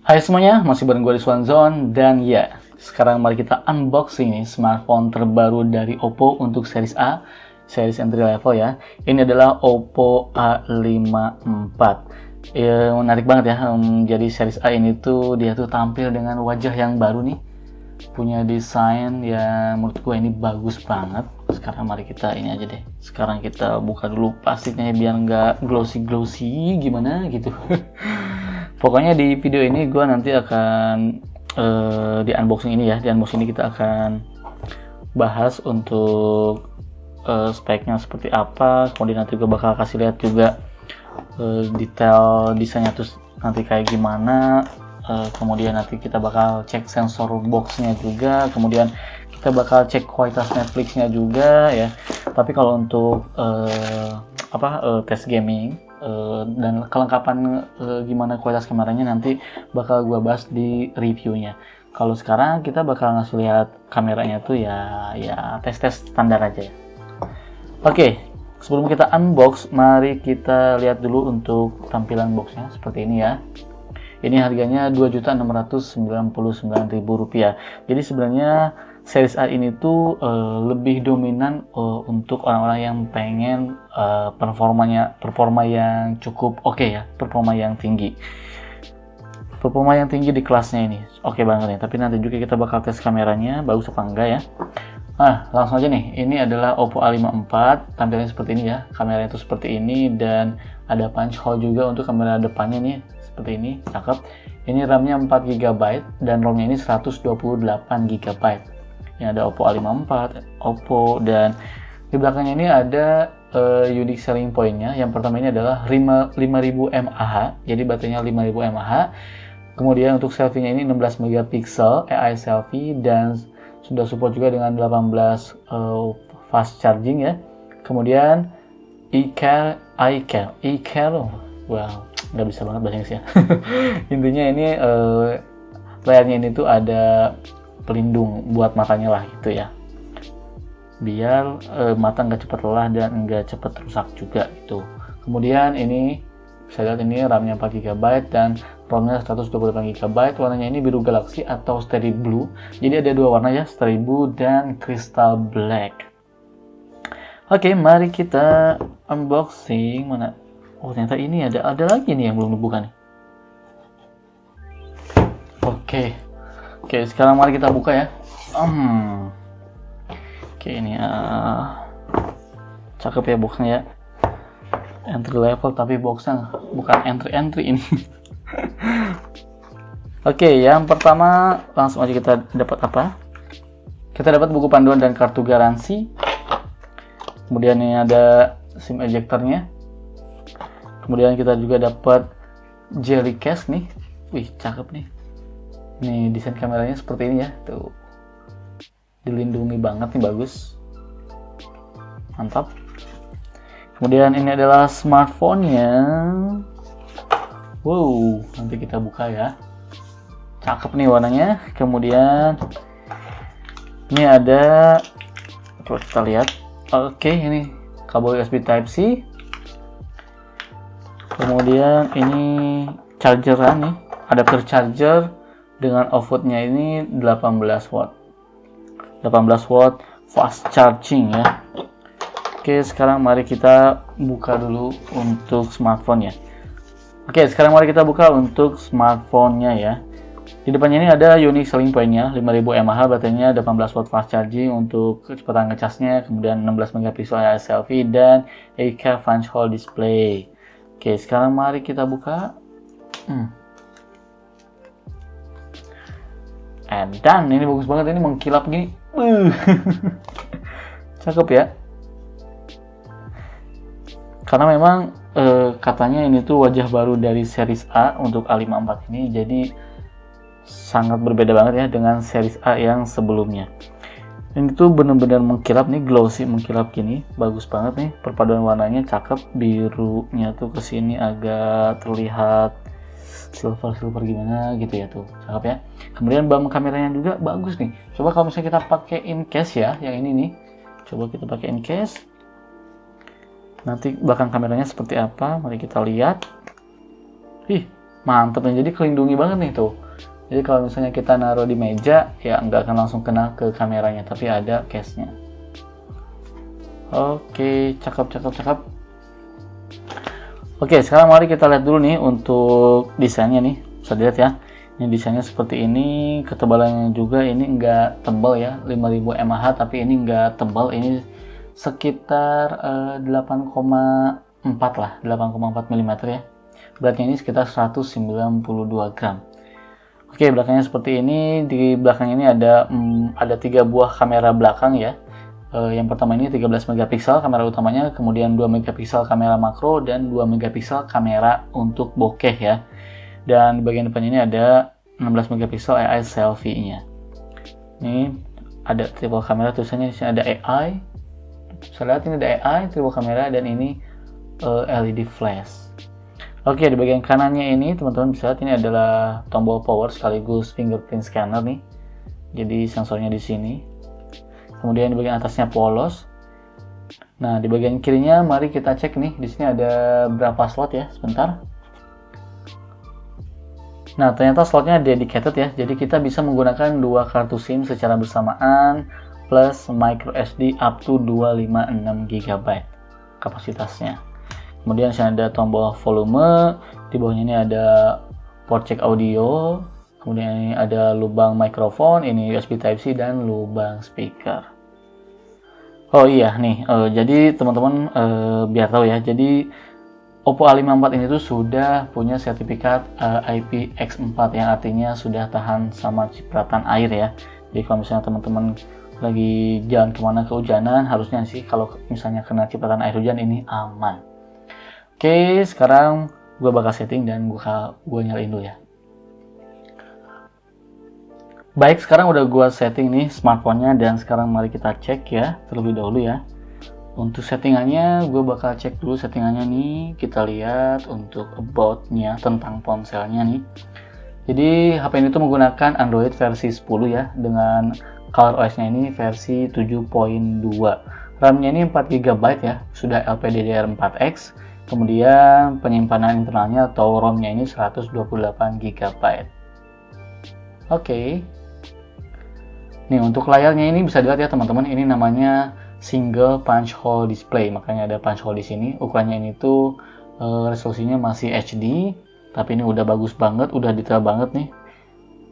Hai semuanya, masih bareng gue di Swanzone. Dan ya, sekarang mari kita unboxing nih smartphone terbaru dari Oppo untuk series A, series entry level ya. Ini adalah Oppo A54. Ya, menarik banget ya. Jadi series A ini tuh dia tuh tampil dengan wajah yang baru nih, punya desain yang menurut gue ini bagus banget. Sekarang mari kita ini aja deh, sekarang kita buka dulu plastiknya biar nggak glossy gimana gitu. Pokoknya di video ini gue nanti akan di unboxing ini ya, di unboxing ini kita akan bahas untuk speknya seperti apa, kemudian nanti gue bakal kasih lihat juga detail desainnya terus nanti kayak gimana. Kemudian nanti kita bakal cek sensor boxnya juga, kemudian kita bakal cek kualitas Netflixnya juga ya. Tapi kalau untuk tes gaming dan kelengkapan gimana kualitas kameranya nanti bakal gua bahas di reviewnya. Kalau sekarang kita bakal ngasih lihat kameranya tuh ya tes standar aja ya. Oke, sebelum kita unbox, mari kita lihat dulu untuk tampilan boxnya seperti ini ya. Ini harganya Rp2.699.000. Jadi sebenarnya series A ini tuh lebih dominan untuk orang-orang yang pengen performa yang cukup oke ya, performa yang tinggi. Performa yang tinggi di kelasnya ini oke banget nih. Tapi nanti juga kita bakal tes kameranya bagus apa enggak ya. Nah, langsung aja nih. Ini adalah Oppo A54. Tampilannya seperti ini ya. Kameranya itu seperti ini dan ada punch hole juga untuk kamera depannya nih. Seperti ini, cakep. Ini RAM-nya 4GB dan ROM-nya ini 128GB. Ini ada Oppo A54, Oppo, dan di belakangnya ini ada unique selling point-nya. Yang pertama ini adalah 5000 mAh, jadi baterainya 5000 mAh. Kemudian untuk selfie-nya ini 16MP AI selfie dan sudah support juga dengan 18 fast charging ya. Kemudian iCare, wow, nggak bisa banget bahasa Inggris ya. Intinya ini layarnya ini tuh ada pelindung buat matanya lah gitu ya, biar mata nggak cepat lelah dan nggak cepat rusak juga gitu. Kemudian ini bisa lihat ini RAM-nya 4GB dan ROM-nya 128GB. Warnanya ini biru galaxy atau steady blue. Jadi ada dua warna ya, steady blue dan crystal black. Oke, mari kita unboxing. Mana? Oh, ternyata ini ada lagi nih yang belum dibuka nih. Oke, sekarang mari kita buka ya. Oke, ini cakep ya boxnya ya. Entry level tapi boxnya bukan entry ini. Oke, yang pertama langsung aja kita dapat apa? Kita dapat buku panduan dan kartu garansi. Kemudian ini ada SIM ejectornya. Kemudian kita juga dapat jelly case nih. Wih, cakep nih. Nih desain kameranya seperti ini ya. Tuh. Dilindungi banget nih, bagus. Mantap. Kemudian ini adalah smartphone-nya. Wow, nanti kita buka ya. Cakep nih warnanya. Kemudian ini ada, coba kita lihat. Oke, ini kabel USB Type-C. Kemudian ini chargeran nih, adapter charger dengan outputnya ini 18 watt fast charging ya. Oke, sekarang mari kita buka dulu untuk smartphone-nya. Oke, sekarang mari kita buka untuk smartphone-nya ya. Di depannya ini ada unique selling point-nya, 5000 mAh, baterainya 18 watt fast charging untuk kecepatan ngecasnya, kemudian 16MP AI selfie dan 8K punch hole display. Oke, sekarang mari kita buka. Dan ini bagus banget, ini mengkilap gini. Cakep ya. Karena memang katanya ini tuh wajah baru dari series A untuk A54 ini, jadi sangat berbeda banget ya dengan series A yang sebelumnya. Ini tuh bener-bener mengkilap nih, glossy, mengkilap gini, bagus banget nih. Perpaduan warnanya cakep, birunya tuh kesini agak terlihat silver gimana gitu ya, tuh cakep ya. Kemudian bumper kameranya juga bagus nih. Coba kalau misalnya kita pakai in case ya, yang ini nih, coba kita pakai in case. Nanti belakang kameranya seperti apa, mari kita lihat. Mantep nih, jadi kelindungi banget nih tuh. Jadi kalau misalnya kita naruh di meja, ya nggak akan langsung kena ke kameranya, tapi ada case-nya. Oke, cakep. Oke, sekarang mari kita lihat dulu nih untuk desainnya nih. Bisa dilihat ya. Ini desainnya seperti ini, ketebalannya juga ini enggak tebal ya, 5000 mAh, tapi ini enggak tebal, ini sekitar 8,4 lah, 8,4 mm ya. Beratnya ini sekitar 192 gram. Oke, belakangnya seperti ini. Di belakang ini ada 3 buah kamera belakang ya. Yang pertama ini 13 megapiksel kamera utamanya, kemudian 2 megapiksel kamera makro, dan 2 megapiksel kamera untuk bokeh ya. Dan di bagian depan ini ada 16 megapiksel AI selfie-nya. Ini ada triple kamera, tulisannya di sini ada AI. Bisa lihat ini ada AI, triple kamera, dan ini LED flash. Oke, di bagian kanannya ini teman-teman bisa lihat ini adalah tombol power sekaligus fingerprint scanner nih. Jadi sensornya di sini. Kemudian di bagian atasnya polos. Nah, di bagian kirinya mari kita cek nih. Di sini ada berapa slot ya? Sebentar. Nah, ternyata slotnya dedicated ya. Jadi kita bisa menggunakan 2 kartu SIM secara bersamaan plus micro SD up to 256 GB kapasitasnya. Kemudian di sini ada tombol volume, di bawahnya ini ada port jack audio, kemudian ini ada lubang mikrofon, ini USB Type-C, dan lubang speaker. Oh iya nih, jadi teman-teman biar tahu ya, jadi Oppo A54 ini tuh sudah punya sertifikat IPX4 yang artinya sudah tahan sama cipratan air ya. Jadi kalau misalnya teman-teman lagi jalan kemana kehujanan, harusnya sih kalau misalnya kena cipratan air hujan ini aman. Oke, sekarang gue bakal setting dan gue nyalain dulu ya. Baik, sekarang udah gue setting nih smartphone-nya, dan sekarang mari kita cek ya terlebih dahulu ya. Untuk settingannya, gue bakal cek dulu settingannya nih. Kita lihat untuk about-nya tentang ponselnya nih. Jadi HP ini tuh menggunakan Android versi 10 ya, dengan ColorOS-nya ini versi 7.2. RAM-nya ini 4 GB ya, sudah LPDDR4X. Kemudian penyimpanan internalnya atau ROM-nya ini 128 GB. Oke. Nih untuk layarnya ini bisa dilihat ya teman-teman, ini namanya single punch hole display, makanya ada punch hole di sini. Ukurannya ini tuh resolusinya masih HD, tapi ini udah bagus banget, udah detail banget nih.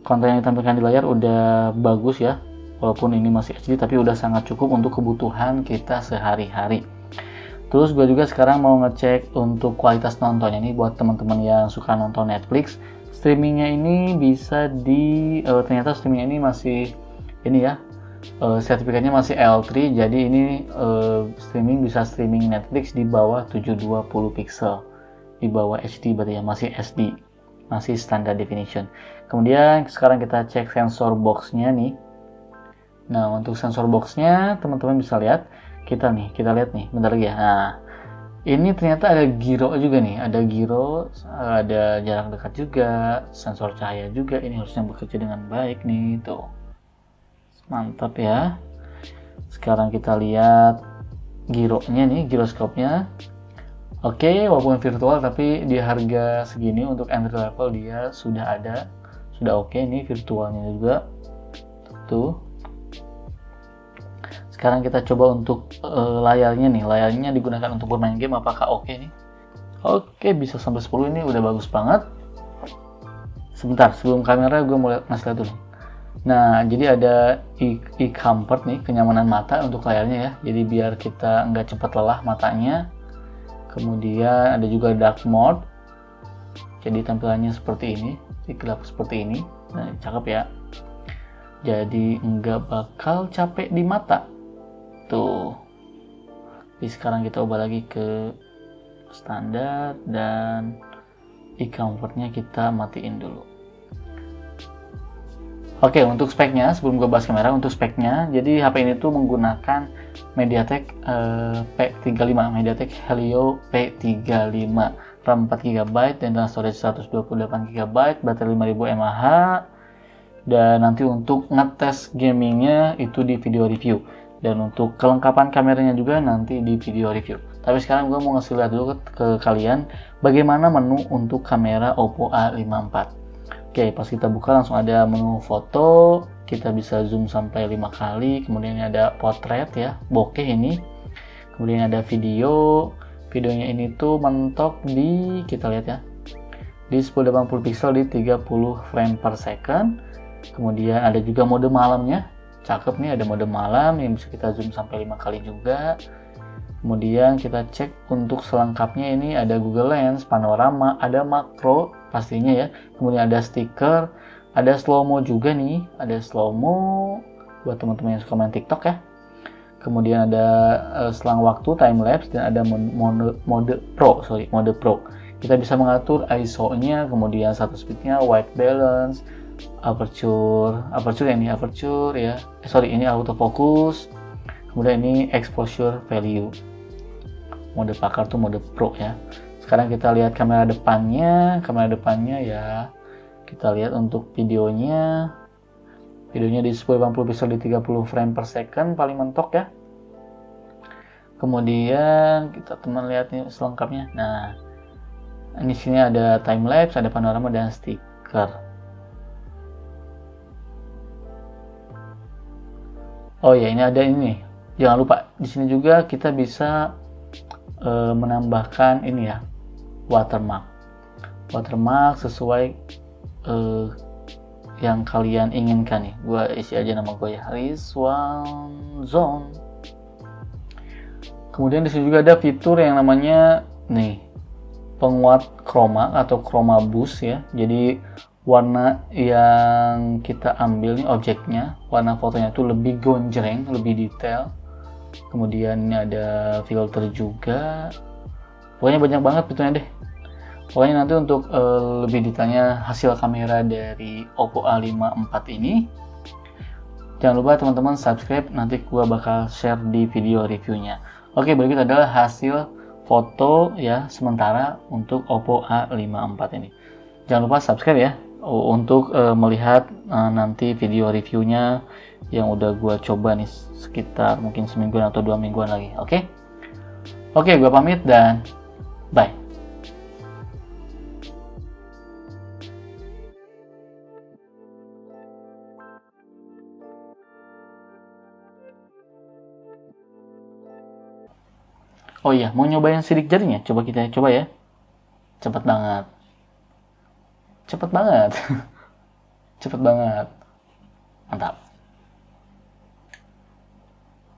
Konten yang ditampilkan di layar udah bagus ya, walaupun ini masih HD, tapi udah sangat cukup untuk kebutuhan kita sehari-hari. Terus gue juga sekarang mau ngecek untuk kualitas nontonnya nih buat teman-teman yang suka nonton Netflix. Streamingnya ini bisa ternyata streamingnya ini masih ini ya. Sertifikatnya masih L3, jadi ini streaming bisa streaming Netflix di bawah 720 pixel, di bawah HD berarti ya, masih SD, masih standard definition. Kemudian sekarang kita cek sensor box-nya nih. Nah untuk sensor box-nya teman-teman bisa lihat, kita lihat nih bentar lagi ya. Nah ini ternyata ada gyro juga nih, ada gyro, ada jarak dekat juga, sensor cahaya juga, ini harusnya bekerja dengan baik nih tuh. Mantap ya. Sekarang kita lihat gyronya nih, gyroskopnya. Oke, walaupun virtual tapi di harga segini untuk entry level dia sudah ada, sudah oke nih virtualnya juga. Tuh. Sekarang kita coba untuk layarnya nih, layarnya digunakan untuk bermain game, apakah oke nih? Oke, bisa sampai 10, ini udah bagus banget. Sebentar, sebelum kamera gue mau ngasih lihat dulu. Nah, jadi ada e-comfort nih, kenyamanan mata untuk layarnya ya. Jadi biar kita nggak cepat lelah matanya. Kemudian ada juga dark mode. Jadi tampilannya seperti ini, gelap seperti ini. Nah, cakep ya. Jadi nggak bakal capek di mata. Tuh. Jadi sekarang kita ubah lagi ke standar dan e-comfortnya kita matiin dulu. Oke, untuk speknya, sebelum gue bahas kamera, untuk speknya, jadi HP ini tuh menggunakan MediaTek P35, MediaTek Helio P35, RAM 4GB dan storage 128GB, baterai 5000 mAh, dan nanti untuk ngetes gamingnya itu di video review, dan untuk kelengkapan kameranya juga nanti di video review. Tapi sekarang gue mau ngasih lihat dulu ke kalian bagaimana menu untuk kamera Oppo A54. Oke, pas kita buka langsung ada menu foto, kita bisa zoom sampai 5 kali, kemudian ada potret ya, bokeh ini. Kemudian ada videonya ini tuh mentok di, kita lihat ya, di 1080 pixel di 30 frame per second. Kemudian ada juga mode malamnya, cakep nih, ada mode malam yang bisa kita zoom sampai 5 kali juga. Kemudian kita cek untuk selengkapnya, ini ada Google Lens, panorama, ada makro pastinya ya. Kemudian ada stiker, ada slow mo juga nih, ada slow mo buat teman-teman yang suka main TikTok ya. Kemudian ada selang waktu time lapse dan ada mode pro. Kita bisa mengatur ISO-nya, kemudian shutter speed-nya, white balance, aperture ya. Ini autofocus. Kemudian ini exposure value. Mode pakar tuh mode pro ya. Sekarang kita lihat kamera depannya ya. Kita lihat untuk videonya di 1080 pixel di 30 frame per second paling mentok ya. Kemudian kita lihat nih selengkapnya. Nah, ini sini ada time lapse, ada panorama dan stiker. Oh ya, ini ada ini. Jangan lupa di sini juga kita bisa menambahkan ini ya, watermark sesuai yang kalian inginkan nih. Gua isi aja nama gue ya, Rizwan Zone. Kemudian di sini juga ada fitur yang namanya nih, penguat chroma atau chroma boost ya. Jadi warna yang kita ambil nih, objeknya, warna fotonya tuh lebih gonjreng, lebih detail. Kemudian ini ada filter juga. Pokoknya banyak banget fiturnya deh. Pokoknya nanti untuk lebih detailnya hasil kamera dari Oppo A54 ini, jangan lupa teman-teman subscribe, nanti gua bakal share di video reviewnya. Oke, berikut adalah hasil foto ya sementara untuk Oppo A54 ini. Jangan lupa subscribe ya untuk melihat nanti video reviewnya yang udah gua coba nih sekitar mungkin semingguan atau 2 mingguan lagi. Oke, gua pamit dan bye. Oh iya, mau nyobain sidik jarinya? Coba kita coba ya. Cepet banget. Cepet banget. Mantap.